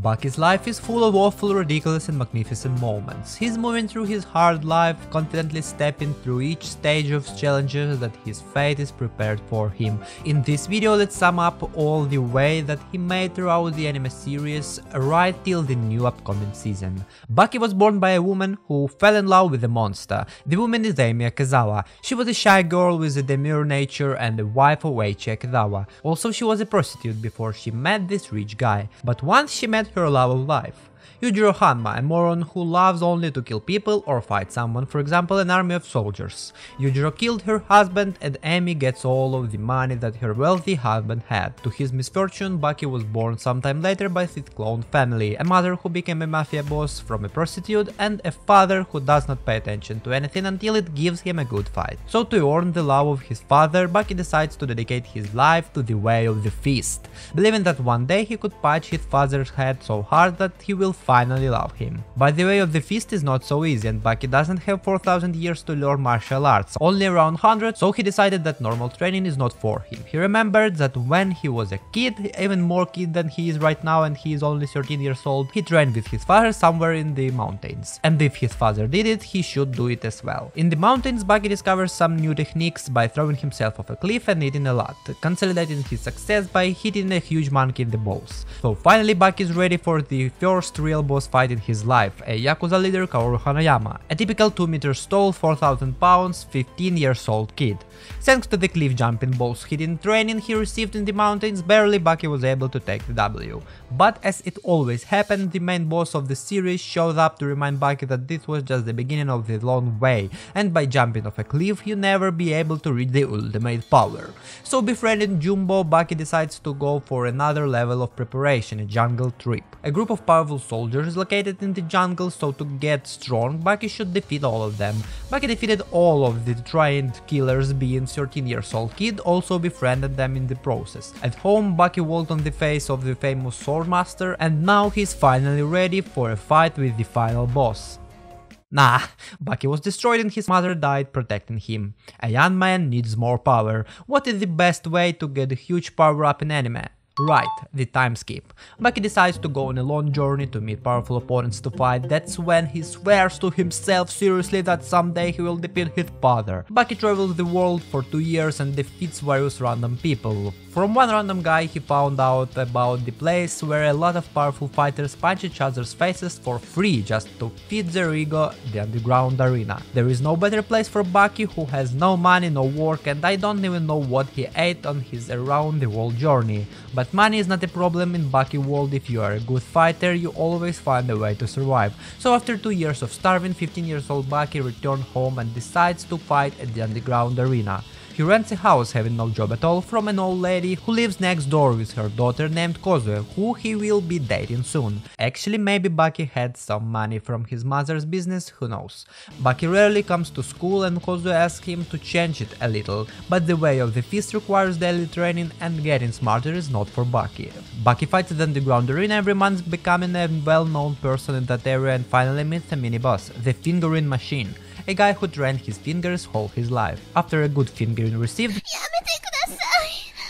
Bucky's life is full of awful, ridiculous and magnificent moments. He's moving through his hard life, confidently stepping through each stage of challenges that his fate is prepared for him. In this video, let's sum up all the way that he made throughout the anime series right till the new upcoming season. Bucky was born by a woman who fell in love with a monster. The woman is Amy Akazawa. She was a shy girl with a demure nature and the wife of Eiichi Akazawa. Also, she was a prostitute before she met this rich guy. But once she met her love of life. Yujiro Hanma, a moron who loves only to kill people or fight someone, for example an army of soldiers. Yujiro killed her husband and Amy gets all of the money that her wealthy husband had. To his misfortune, Bucky was born sometime later by his clone family, a mother who became a mafia boss from a prostitute and a father who does not pay attention to anything until it gives him a good fight. So to earn the love of his father, Bucky decides to dedicate his life to the way of the fist, believing that one day he could punch his father's head so hard that he will finally love him. But the way of the fist is not so easy and Bucky doesn't have 4000 years to learn martial arts, only around 100, so he decided that normal training is not for him. He remembered that when he was a kid, even more kid than he is right now and he is only 13 years old, he trained with his father somewhere in the mountains. And if his father did it, he should do it as well. In the mountains, Bucky discovers some new techniques by throwing himself off a cliff and eating a lot, consolidating his success by hitting a huge monkey in the balls. So finally Bucky is ready for the first real boss fight in his life, a Yakuza leader Kaoru Hanayama, a typical 2 meters tall, 4000 pounds, 15 years old kid. Thanks to the cliff jumping balls hitting training he received in the mountains, barely Bucky was able to take the W. But as it always happened, the main boss of the series showed up to remind Bucky that this was just the beginning of the long way, and by jumping off a cliff you never be able to reach the ultimate power. So befriending Jumbo, Bucky decides to go for another level of preparation, a jungle trip. A group of powerful soldiers is located in the jungle, so to get strong, Bucky should defeat all of them. Bucky defeated all of the trained killers, being 13 years old kid also befriended them in the process. At home, Bucky walked on the face of the famous Swordmaster and now he's finally ready for a fight with the final boss. Nah, Bucky was destroyed and his mother died protecting him. A young man needs more power. What is the best way to get a huge power up in anime? Right, the time skip. Bucky decides to go on a long journey to meet powerful opponents to fight. That's when he swears to himself seriously that someday he will defeat his father. Bucky travels the world for 2 years and defeats various random people. From one random guy he found out about the place where a lot of powerful fighters punch each other's faces for free just to feed their ego, the underground arena. There is no better place for Bucky, who has no money, no work, and I don't even know what he ate on his around the world journey. But money is not a problem in Bucky world. If you are a good fighter, you always find a way to survive. So after 2 years of starving, 15 years old Bucky returned home and decides to fight at the underground arena. He rents a house, having no job at all, from an old lady who lives next door with her daughter named Kozue, who he will be dating soon. Actually, maybe Bucky had some money from his mother's business, who knows. Bucky rarely comes to school and Kozue asks him to change it a little, but the way of the fist requires daily training and getting smarter is not for Bucky. Bucky fights at the underground arena every month, becoming a well-known person in that area and finally meets a mini-boss, the Fingering Machine. A guy who trained his fingers all his life. After a good fingering received,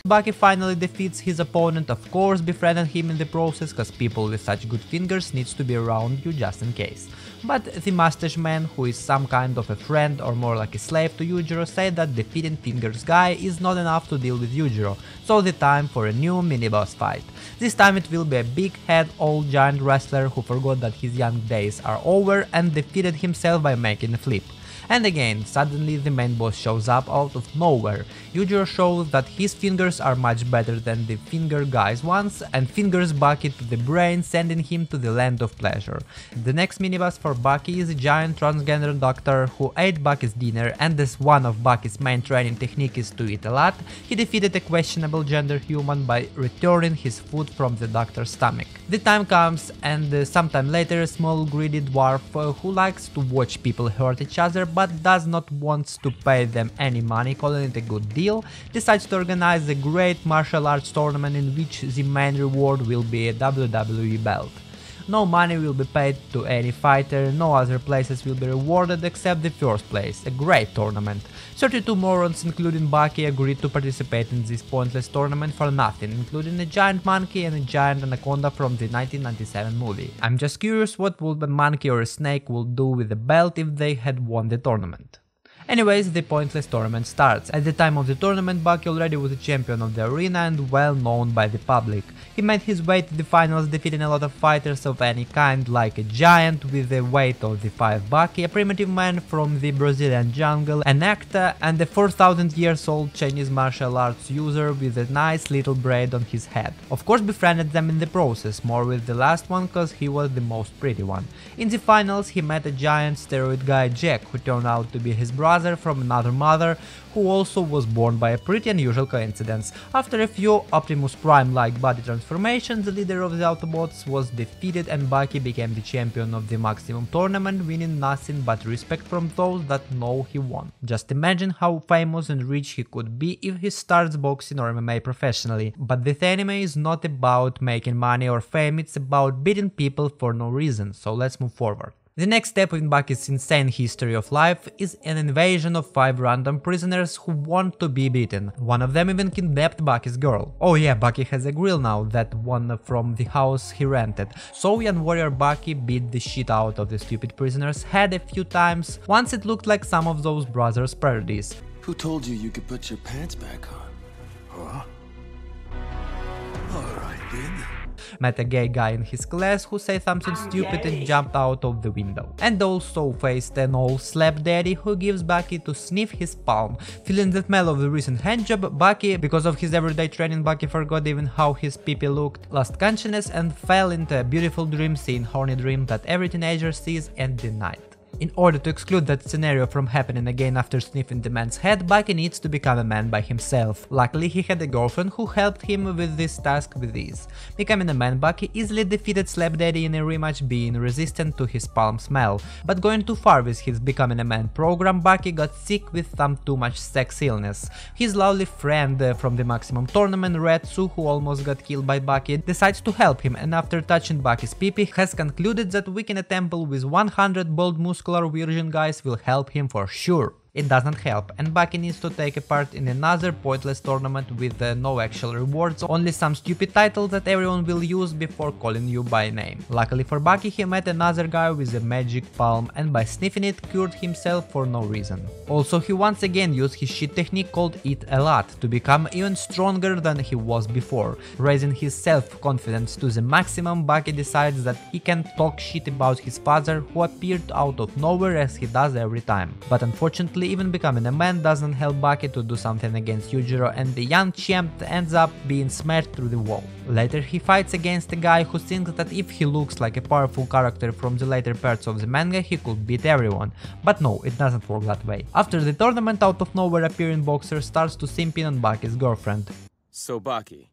Bucky finally defeats his opponent, of course befriending him in the process, cause people with such good fingers needs to be around you just in case. But the mustache man, who is some kind of a friend or more like a slave to Yujiro, said that defeating Fingers guy is not enough to deal with Yujiro, so the time for a new mini-boss fight. This time it will be a big head old giant wrestler who forgot that his young days are over and defeated himself by making a flip. And again, suddenly the main boss shows up out of nowhere. Yujiro shows that his fingers are much better than the Finger guy's ones and fingers Bucky to the brain, sending him to the land of pleasure. The next mini-boss for Bucky is a giant transgender doctor who ate Bucky's dinner, and as one of Bucky's main training technique is to eat a lot, he defeated a questionable gender human by returning his food from the doctor's stomach. The time comes and sometime later a small greedy dwarf who likes to watch people hurt each other but does not want to pay them any money, calling it a good deal, decides to organize a great martial arts tournament in which the main reward will be a WWE belt. No money will be paid to any fighter, no other places will be rewarded except the first place, a great tournament. 32 morons including Bucky agreed to participate in this pointless tournament for nothing, including a giant monkey and a giant anaconda from the 1997 movie. I'm just curious what would a monkey or a snake would do with the belt if they had won the tournament. Anyways, the pointless tournament starts. At the time of the tournament, Bucky already was a champion of the arena and well known by the public. He made his way to the finals, defeating a lot of fighters of any kind, like a giant with the weight of the 5 Bucky, a primitive man from the Brazilian jungle, an actor, and a 4,000 years old Chinese martial arts user with a nice little braid on his head. Of course, befriended them in the process, more with the last one cause he was the most pretty one. In the finals, he met a giant steroid guy Jack, who turned out to be his brother from another mother, who also was born by a pretty unusual coincidence. After a few Optimus Prime-like body transformations, the leader of the Autobots was defeated and Bucky became the champion of the Maximum Tournament, winning nothing but respect from those that know he won. Just imagine how famous and rich he could be if he starts boxing or MMA professionally. But this anime is not about making money or fame, it's about beating people for no reason, so let's move forward. The next step in Bucky's insane history of life is an invasion of 5 random prisoners who want to be beaten. One of them even kidnapped Bucky's girl. Oh yeah, Bucky has a grill now, that one from the house he rented. So young warrior Bucky beat the shit out of the stupid prisoner's head a few times. Once it looked like some of those brothers' parodies. Who told you could put your pants back on? Huh? Alright then. Met a gay guy in his class who said something stupid and jumped out of the window. And also faced an old slap daddy who gives Bucky to sniff his palm. Feeling the smell of the recent handjob, Bucky, because of his everyday training, Bucky forgot even how his pee-pee looked, lost consciousness and fell into a beautiful dream scene, horny dream that every teenager sees at the night. In order to exclude that scenario from happening again after sniffing the man's head, Bucky needs to become a man by himself. Luckily, he had a girlfriend who helped him with this task with ease. Becoming a man, Bucky easily defeated Slap Daddy in a rematch, being resistant to his palm smell. But going too far with his Becoming a Man program, Bucky got sick with some too much sex illness. His lovely friend from the Maximum Tournament, Retsu, who almost got killed by Bucky, decides to help him, and after touching Bucky's pee-pee, has concluded that weakening a temple with 100 bold muscular virgin guys will help him for sure. It doesn't help, and Bucky needs to take a part in another pointless tournament with no actual rewards, only some stupid title that everyone will use before calling you by name. Luckily for Bucky, he met another guy with a magic palm and by sniffing it cured himself for no reason. Also, he once again used his shit technique called Eat a Lot to become even stronger than he was before. Raising his self-confidence to the maximum, Bucky decides that he can talk shit about his father, who appeared out of nowhere as he does every time. But unfortunately, even becoming a man doesn't help Bucky to do something against Yujiro, and the young champ ends up being smashed through the wall. Later he fights against a guy who thinks that if he looks like a powerful character from the later parts of the manga, he could beat everyone. But no, it doesn't work that way. After the tournament, out of nowhere appearing boxer starts to simp in on Bucky's girlfriend. So Bucky,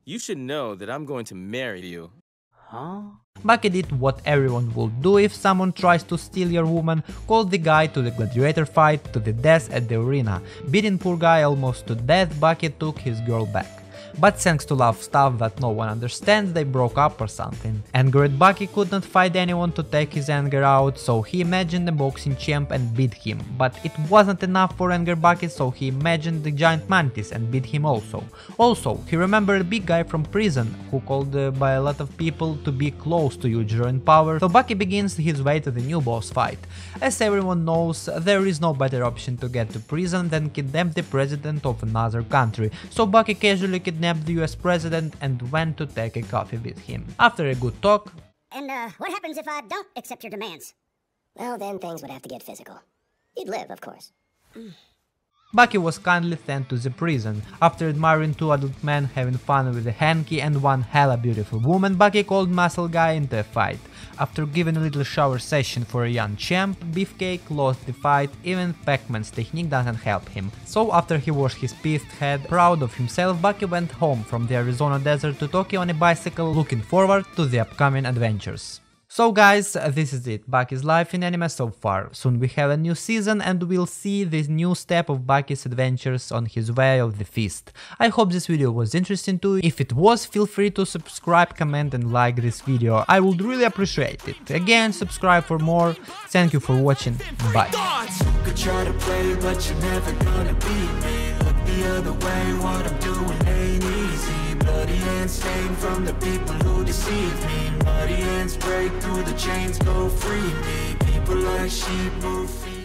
you should know that I'm going to marry you. Huh? Bucky did what everyone would do if someone tries to steal your woman, called the guy to the gladiator fight to the death at the arena. Beating poor guy almost to death, Bucky took his girl back. But thanks to love stuff that no one understands, they broke up or something. Angered Bucky could not find anyone to take his anger out, so he imagined a boxing champ and beat him. But it wasn't enough for Anger Bucky, so he imagined the giant mantis and beat him also. Also, he remembered a big guy from prison, who called by a lot of people to be close to Yujiro in power, so Bucky begins his way to the new boss fight. As everyone knows, there is no better option to get to prison than kidnap the president of another country, so Bucky casually kidnapped the US president and went to take a coffee with him. After a good talk... And what happens if I don't accept your demands? Well, then things would have to get physical. You'd live, of course. Bucky was kindly sent to the prison. After admiring 2 adult men having fun with a hanky and one hella beautiful woman, Bucky called Muscle Guy into a fight. After giving a little shower session for a young champ, Beefcake lost the fight, even Pac-Man's technique doesn't help him. So after he washed his pissed head, proud of himself, Bucky went home from the Arizona desert to Tokyo on a bicycle, looking forward to the upcoming adventures. So guys, this is it, Bucky's life in anime so far. Soon we have a new season and we'll see this new step of Bucky's adventures on his way of the feast. I hope this video was interesting to you. If it was, feel free to subscribe, comment and like this video. I would really appreciate it. Again, subscribe for more. Thank you for watching. Bye. You could try to play, but you're never gonna beat me. Look the other way, what I'm doing ain't easy. Bloody hands stained from the people who deceive me. Muddy hands break through the chains, go free me. People like sheep move feet.